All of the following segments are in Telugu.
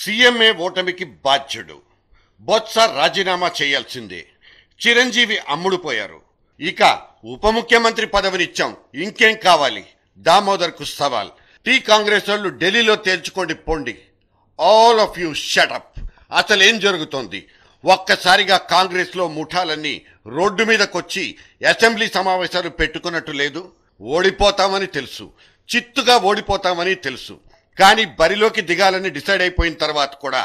సీఎంఏ ఓటమికి బాధ్యుడు. బొత్స రాజీనామా చేయాల్సిందే. చిరంజీవి అమ్ముడుపోయారు. ఇక ఉప ముఖ్యమంత్రి పదవినిచ్చాం, ఇంకేం కావాలి? దామోదర్కు సవాల్. టీ కాంగ్రెస్ వాళ్ళు ఢిల్లీలో తేల్చుకోండి పోండి. All of you shut up. అసలేం జరుగుతోంది? ఒక్కసారిగా కాంగ్రెస్ లో ముఠాలన్నీ రోడ్డు మీదకొచ్చి అసెంబ్లీ సమావేశాలు పెట్టుకున్నట్టు లేదు. ఓడిపోతామని తెలుసు, చిత్తుగా ఓడిపోతామని తెలుసు. కానీ బరిలోకి దిగాలని డిసైడ్ అయిపోయిన తర్వాత కూడా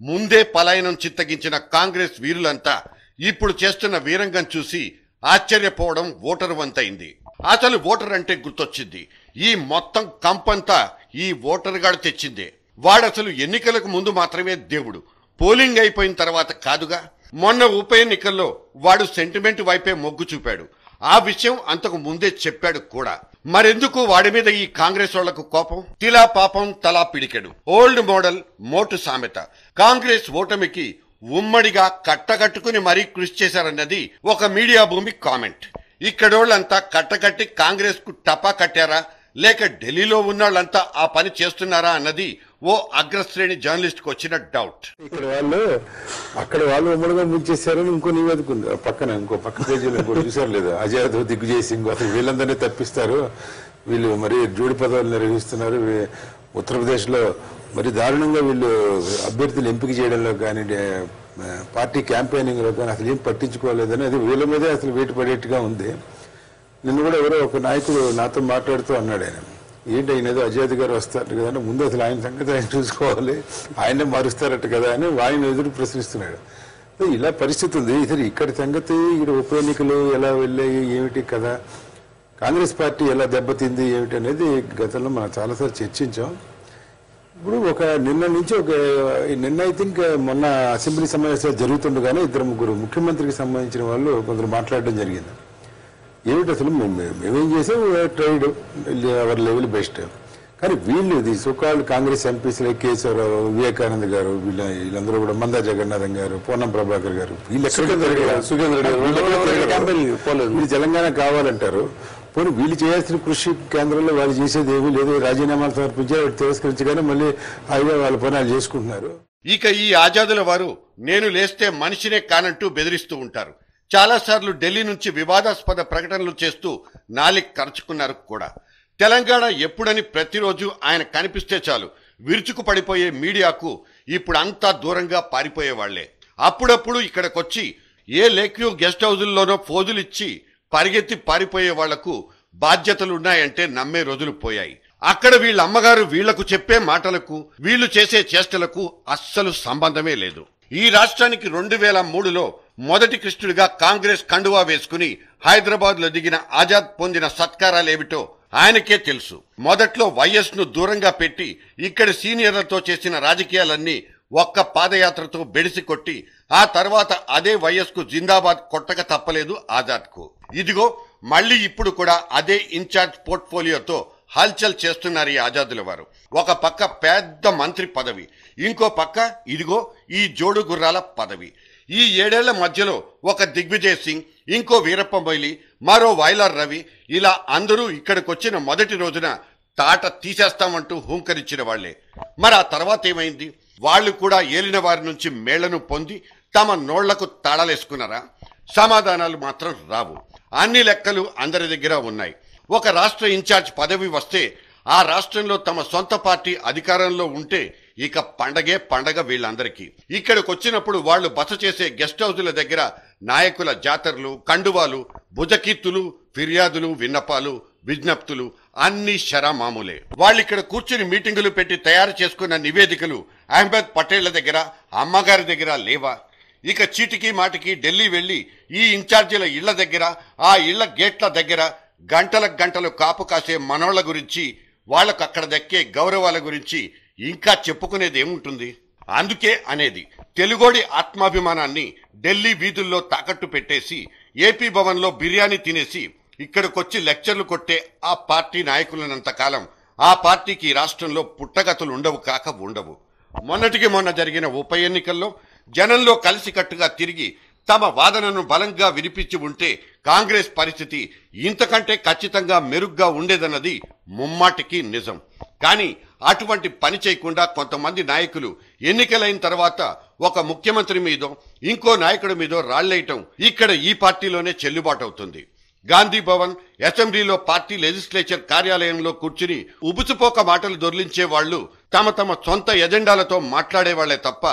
ముందే పలాయనం చిత్తగించిన కాంగ్రెస్ వీరులంతా ఇప్పుడు చేస్తున్న వీరంగం చూసి ఆశ్చర్యపోవడం ఓటరు వంతైంది. అసలు ఓటర్ అంటే గుర్తొచ్చింది. ఈ మొత్తం కంపంతా ఈ ఓటర్ గాడు తెచ్చిందే. వాడసలు ఎన్నికలకు ముందు మాత్రమే దేవుడు, పోలింగ్ అయిపోయిన తర్వాత కాదుగా. మొన్న ఉప ఎన్నికల్లో వాడు సెంటిమెంట్ వైపే మొగ్గు చూపాడు. ఆ విషయం అంతకు ముందే చెప్పాడు కూడా. మరెందుకు వాడి మీద ఈ కాంగ్రెస్ వాళ్లకు కోపం? తిలా పాపం తలా పిడికెడు. ఓల్డ్ మోడల్ మోటు సామెత. కాంగ్రెస్ ఓటమికి ఉమ్మడిగా కట్టగట్టుకుని మరీ కృషి చేశారన్నది ఒక మీడియా భూమి కామెంట్. ఇక్కడోళ్లంతా కట్టకట్టి కాంగ్రెస్ కు టపా కట్టారా, లేక ఢిల్లీలో ఉన్నోళ్లంతా ఆ పని చేస్తున్నారా అన్నది ఓ అగ్రశ్రేణి జర్నలిస్ట్ కు వచ్చిన డౌట్. అక్కడ వాళ్ళు ఉమ్మడిగా ముంచేశారని ఇంకో నివేదిక ఉంది పక్కన, ఇంకో పక్క పేజీలో ఇంకో చూసారు లేదు. అజయ్ దిగ్విజయ్ సింగ్ అసలు వీళ్ళందరినీ తప్పిస్తారు, వీళ్ళు మరి జోడి పదవులు నిర్వహిస్తున్నారు. ఉత్తరప్రదేశ్ లో మరి దారుణంగా వీళ్ళు అభ్యర్థులు ఎంపిక చేయడంలో కానీ పార్టీ క్యాంపెయినింగ్ లో కానీ అసలు ఏం పట్టించుకోలేదని అది వీళ్ళ మీదే అసలు వేటు పడేట్టుగా ఉంది. నిన్న కూడా ఎవరో ఒక నాయకుడు నాతో మాట్లాడుతూ అన్నాడు, ఆయన ఏంటి ఆయన ఏదో అజయ్ గారు వస్తారు కదా, ముందు అసలు ఆయన సంగతి ఆయన చూసుకోవాలి, ఆయనే మారుస్తారట కదా అని ఆయన ఎదురు ప్రశ్నిస్తున్నాడు. ఇలా పరిస్థితి ఉంది. ఇసలు ఇక్కడ సంగతి ఇక్కడ ఉప ఎన్నికలు ఎలా వెళ్ళాయి ఏమిటి కదా, కాంగ్రెస్ పార్టీ ఎలా దెబ్బతింది ఏమిటి అనేది గతంలో మనం చాలాసార్లు చర్చించాం. ఇప్పుడు నిన్న ఐ థింక్ మొన్న అసెంబ్లీ సమావేశాలు జరుగుతుండగానే 2-3 ముఖ్యమంత్రికి సంబంధించిన వాళ్ళు కొందరు మాట్లాడడం జరిగింది. ఏమిటి అసలు మేమేం చేసాం, ట్రైడ్ అవర్ లెవెల్ బెస్ట్. కానీ వీళ్ళు ఇది సోకాల్డ్ కాంగ్రెస్ ఎంపీసీలు కేశవరావు, వివేకానంద్ గారు, వీళ్ళందరూ కూడా మందా జగన్నాథం గారు, పూనం ప్రభాకర్ గారు, వీళ్ళు తెలంగాణ కావాలంటారు. పోనీ వీళ్ళు చేయాల్సిన కృషి కేంద్రంలో వాళ్ళు చేసేది ఏమీ లేదు. రాజీనామాలు సమర్పించారు, తిరస్కరించగానే మళ్ళీ హాయిగా వాళ్ళ పనులు చేసుకుంటున్నారు. ఇక ఈ ఆజాదుల వారు నేను లేస్తే మనిషినే కానంటూ బెదిరిస్తూ ఉంటారు. చాలాసార్లు ఢిల్లీ నుంచి వివాదాస్పద ప్రకటనలు చేస్తూ నాలిక్ కరుచుకున్నారు కూడా. తెలంగాణ ఎప్పుడని ప్రతిరోజు ఆయన కనిపిస్తే చాలు విరుచుకు పడిపోయే మీడియాకు ఇప్పుడు అంతా దూరంగా పారిపోయేవాళ్లే. అప్పుడప్పుడు ఇక్కడికొచ్చి ఏ లేక్యూ గెస్ట్ హౌజుల్లోనో ఫోజులిచ్చి పరిగెత్తి పారిపోయే వాళ్లకు బాధ్యతలున్నాయంటే నమ్మే రోజులు పోయాయి. అక్కడ వీళ్ళ అమ్మగారు వీళ్లకు చెప్పే మాటలకు వీళ్లు చేసే చేష్టలకు అస్సలు సంబంధమే లేదు. ఈ రాష్ట్రానికి 2003లో మొదటి కృష్ణుడిగా కాంగ్రెస్ కండువా వేసుకుని హైదరాబాద్ లో దిగిన ఆజాద్ పొందిన సత్కారాలేమిటో ఆయనకే తెలుసు. మొదట్లో వైఎస్ ను దూరంగా పెట్టి ఇక్కడి సీనియర్లతో చేసిన రాజకీయాలన్నీ ఒక్క పాదయాత్రతో బెడిసి కొట్టి ఆ తర్వాత అదే వైఎస్ కు జిందాబాద్ కొట్టక తప్పలేదు ఆజాద్ కు. ఇదిగో మళ్లీ ఇప్పుడు కూడా అదే ఇన్ఛార్జ్ పోర్ట్ఫోలియోతో హల్చల్ చేస్తున్నారు ఈ ఆజాదుల వారు. ఒక పక్క పెద్ద మంత్రి పదవి, ఇంకో పక్క ఇదిగో ఈ జోడు గుర్రాల పదవి. ఈ 7 ఏళ్ల మధ్యలో ఒక దిగ్విజయ్ సింగ్, ఇంకో వీరప్ప మొయిలీ, మరో వైలార్ రవి, ఇలా అందరూ ఇక్కడికొచ్చిన మొదటి రోజున తాట తీసేస్తామంటూ హూంకరించిన వాళ్లే. మరి ఆ తర్వాత ఏమైంది? వాళ్లు కూడా ఏలిన వారి నుంచి మేళ్లను పొంది తమ నోళ్లకు తాళాలేసుకున్నారా? సమాధానాలు మాత్రం రావు. అన్ని లెక్కలు అందరి దగ్గర ఉన్నాయి. ఒక రాష్ట్ర ఇన్ఛార్జ్ పదవి వస్తే ఆ రాష్ట్రంలో తమ సొంత పార్టీ అధికారంలో ఉంటే ఇక పండగే పండగ వీళ్ళందరికీ. ఇక్కడికి వచ్చినప్పుడు వాళ్లు బస చేసే గెస్ట్ హౌజుల దగ్గర నాయకుల జాతరలు, కండువాలు, భుజకీర్తులు, ఫిర్యాదులు, విన్నపాలు, విజ్ఞప్తులు అన్ని శరామామూలే. వాళ్ళిక్కడ కూర్చుని మీటింగులు పెట్టి తయారు చేసుకున్న నివేదికలు అహ్మద్ పటేళ్ల దగ్గర, అమ్మగారి దగ్గర లేవా? ఇక చీటికి మాటికి ఢిల్లీ వెళ్లి ఈ ఇన్ఛార్జీల ఇళ్ల దగ్గర, ఆ ఇళ్ల గేట్ల దగ్గర గంటలు కాపు కాసే మనోళ్ల గురించి, వాళ్లకు అక్కడ దక్కే గౌరవాల గురించి ఇంకా చెప్పుకునేది ఏముంటుంది? అందుకే అనేది తెలుగోడి ఆత్మాభిమానాన్ని ఢిల్లీ వీధుల్లో తాకట్టు పెట్టేసి ఏపీ భవన్ లో బిర్యానీ తినేసి ఇక్కడికొచ్చి లెక్చర్లు కొట్టే ఆ పార్టీ నాయకులనంతకాలం ఆ పార్టీకి రాష్ట్రంలో పుట్టగతులు ఉండవు కాక ఉండవు. మొన్నటికి మొన్న జరిగిన ఉప ఎన్నికల్లో జనంలో కలిసికట్టుగా తిరిగి తమ వాదనను బలంగా వినిపించి ఉంటే కాంగ్రెస్ పరిస్థితి ఇంతకంటే ఖచ్చితంగా మెరుగ్గా ఉండేదన్నది ముమ్మాటికి నిజం. కానీ అటువంటి పని చేయకుండా కొంతమంది నాయకులు ఎన్నికలైన తర్వాత ఒక ముఖ్యమంత్రి మీదో ఇంకో నాయకుడి మీదో రాళ్లేయటం ఇక్కడ ఈ పార్టీలోనే చెల్లుబాటు అవుతుంది. గాంధీ భవన్, అసెంబ్లీలో పార్టీ లెజిస్లేచర్ కార్యాలయంలో కూర్చుని ఉబుసుపోక మాటలు దొర్లించే వాళ్లు తమ తమ సొంత ఎజెండాలతో మాట్లాడేవాళ్లే తప్ప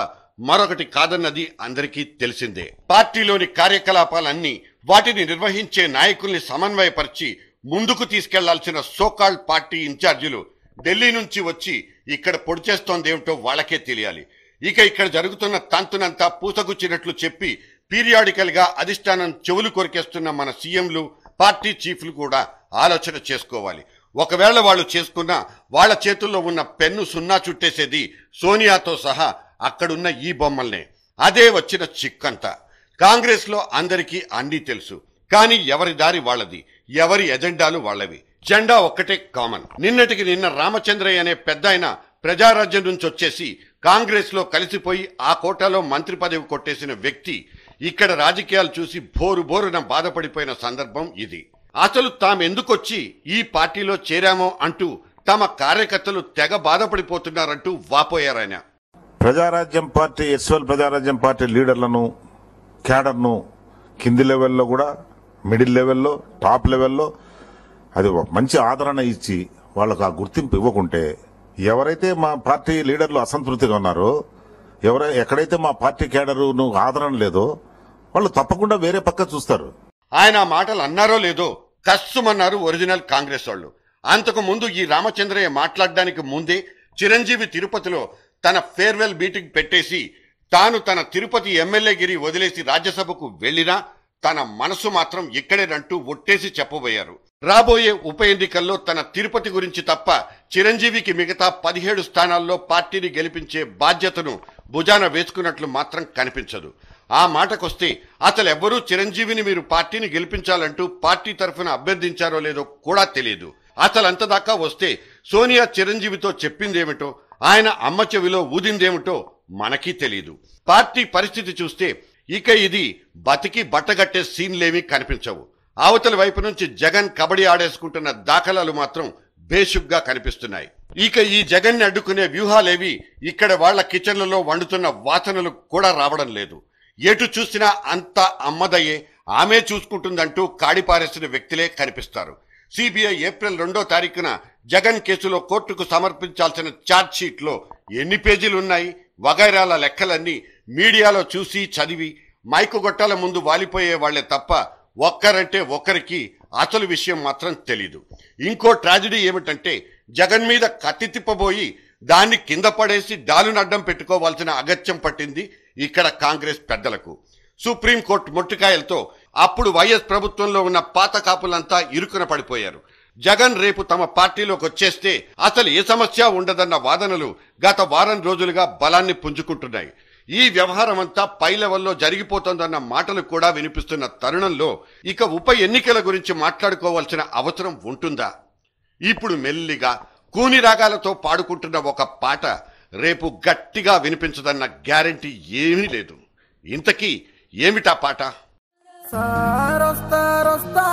మరొకటి కాదన్నది అందరికీ తెలిసిందే. పార్టీలోని కార్యకలాపాలన్నీ వాటిని నిర్వహించే నాయకుల్ని సమన్వయపరిచి ముందుకు తీసుకెళ్లాల్సిన సోకాల్డ్ పార్టీ ఇన్ఛార్జీలు ఢిల్లీ నుంచి వచ్చి ఇక్కడ పొడి చేస్తోందేమిటో వాళ్ళకే తెలియాలి. ఇక ఇక్కడ జరుగుతున్న తంతునంతా పూసగుచ్చినట్లు చెప్పి పీరియాడికల్ గా అధిష్టానం చెవులు కొరికేస్తున్న మన సీఎంలు, పార్టీ చీఫ్లు కూడా ఆలోచన చేసుకోవాలి. ఒకవేళ వాళ్ళు చేసుకున్నా వాళ్ళ చేతుల్లో ఉన్న పెన్ను సున్నా చుట్టేసేది సోనియాతో సహా అక్కడున్న ఈ బొమ్మల్నే. అదే వచ్చిన చిక్కంతా. కాంగ్రెస్ లో అందరికీ అన్నీ తెలుసు, కానీ ఎవరి దారి వాళ్ళది, ఎవరి ఎజెండాలు వాళ్ళవి. జెండా ఒక్కటే కామన్. నిన్నటికి నిన్న రామచంద్రయ్య అనే పెద్దాయన ప్రజారాజ్యం నుంచి వచ్చేసి కాంగ్రెస్ లో కలిసిపోయి ఆ కోటాలో మంత్రి పదవి కొట్టేసిన వ్యక్తి ఇక్కడ రాజకీయాలు చూసి బోరున బాధపడిపోయిన సందర్భం ఇది. అసలు తామెందుకొచ్చి ఈ పార్టీలో చేరామో అంటూ తమ కార్యకర్తలు తెగ బాధపడిపోతున్నారంటూ వాపోయారాయన. ప్రజారాజ్యం పార్టీ, ఎస్ఎల్ ప్రజారాజ్యం పార్టీ లీడర్లను, క్యాడర్ను కింది లెవెల్లో కూడా, మిడిల్ లెవెల్లో, టాప్ లెవెల్లో అది మంచి ఆదరణ ఇచ్చి వాళ్ళకు ఆ గుర్తింపు ఇవ్వకుంటే, ఎవరైతే మా పార్టీ లీడర్లు అసంతృప్తిగా ఉన్నారో, ఎక్కడైతే మా పార్టీ క్యాడర్ను ఆదరణ లేదో వాళ్ళు తప్పకుండా వేరే పక్క చూస్తారు. ఆయన ఆ మాటలు అన్నారో లేదో కస్సుమన్నారు ఒరిజినల్ కాంగ్రెస్ వాళ్ళు. అంతకు ముందు ఈ రామచంద్రయ్య మాట్లాడడానికి ముందే చిరంజీవి తిరుపతిలో తన ఫేర్వెల్ మీటింగ్ పెట్టేసి తాను తన తిరుపతి ఎమ్మెల్యేగిరి వదిలేసి రాజ్యసభకు వెళ్లినా తన మనసు మాత్రం ఇక్కడేనంటూ ఒట్టేసి చెప్పబోయారు. రాబోయే ఉప ఎన్నికల్లో తన తిరుపతి గురించి తప్ప చిరంజీవికి మిగతా 17 స్థానాల్లో పార్టీని గెలిపించే బాధ్యతను భుజాన వేసుకున్నట్లు మాత్రం కనిపించదు. ఆ మాటకొస్తే అసలెవ్వరూ చిరంజీవిని మీరు పార్టీని గెలిపించాలంటూ పార్టీ తరఫున అభ్యర్థించారో లేదో కూడా తెలియదు. అసలంతదాకా వస్తే సోనియా చిరంజీవితో చెప్పిందేమిటో, ఆయన అమ్మ చెవిలో ఊదిందేమిటో మనకీ తెలియదు. పార్టీ పరిస్థితి చూస్తే ఇక ఇది బతికి బట్టగట్టే సీన్లేమీ కనిపించవు. అవతలి వైపు నుంచి జగన్ కబడ్డీ ఆడేసుకుంటున్న దాఖలాలు మాత్రం బేషుగ్గా కనిపిస్తున్నాయి. ఇక ఈ జగన్ ని అడ్డుకునే వ్యూహాలేవి ఇక్కడ వాళ్ల కిచెన్లలో వండుతున్న వాసనలు కూడా రావడం లేదు. ఎటు చూసినా అంతా అమ్మదయ్యే, ఆమె చూసుకుంటుందంటూ కాడిపారేసిన వ్యక్తులే కనిపిస్తారు. సిబిఐ ఏప్రిల్ 2వ తారీఖున జగన్ కేసులో కోర్టుకు సమర్పించాల్సిన ఛార్జ్ షీట్ లో ఎన్ని పేజీలున్నాయి వగైరాల లెక్కలన్నీ మీడియాలో చూసి చదివి మైకు గొట్టాల ముందు వాలిపోయే వాళ్లే తప్ప ఒక్కరంటే ఒక్కరికి అసలు విషయం మాత్రం తెలీదు. ఇంకో ట్రాజడీ ఏమిటంటే జగన్ మీద కత్తి తిప్పబోయి దాన్ని కింద పడేసి డాలును అడ్డం పెట్టుకోవాల్సిన అగత్యం పట్టింది ఇక్కడ కాంగ్రెస్ పెద్దలకు. సుప్రీంకోర్టు మొట్టికాయలతో అప్పుడు వైఎస్ ప్రభుత్వంలో ఉన్న పాత కాపులంతా ఇరుకున పడిపోయారు. జగన్ రేపు తమ పార్టీలోకి వచ్చేస్తే అసలు ఏ సమస్య ఉండదన్న వాదనలు గత వారం రోజులుగా బలాన్ని పుంజుకుంటున్నాయి. ఈ వ్యవహారం అంతా పై లెవెల్లో జరిగిపోతోందన్న మాటలు కూడా వినిపిస్తున్న తరుణంలో ఇక ఉప ఎన్నికల గురించి మాట్లాడుకోవాల్సిన అవసరం ఉంటుందా? ఇప్పుడు మెల్లిగా కూని రాగాలతో పాడుకుంటున్న ఒక పాట రేపు గట్టిగా వినిపించదన్న గ్యారెంటీ ఏమీ లేదు. ఇంతకీ ఏమిటా పాట? సారొస్తారొస్తా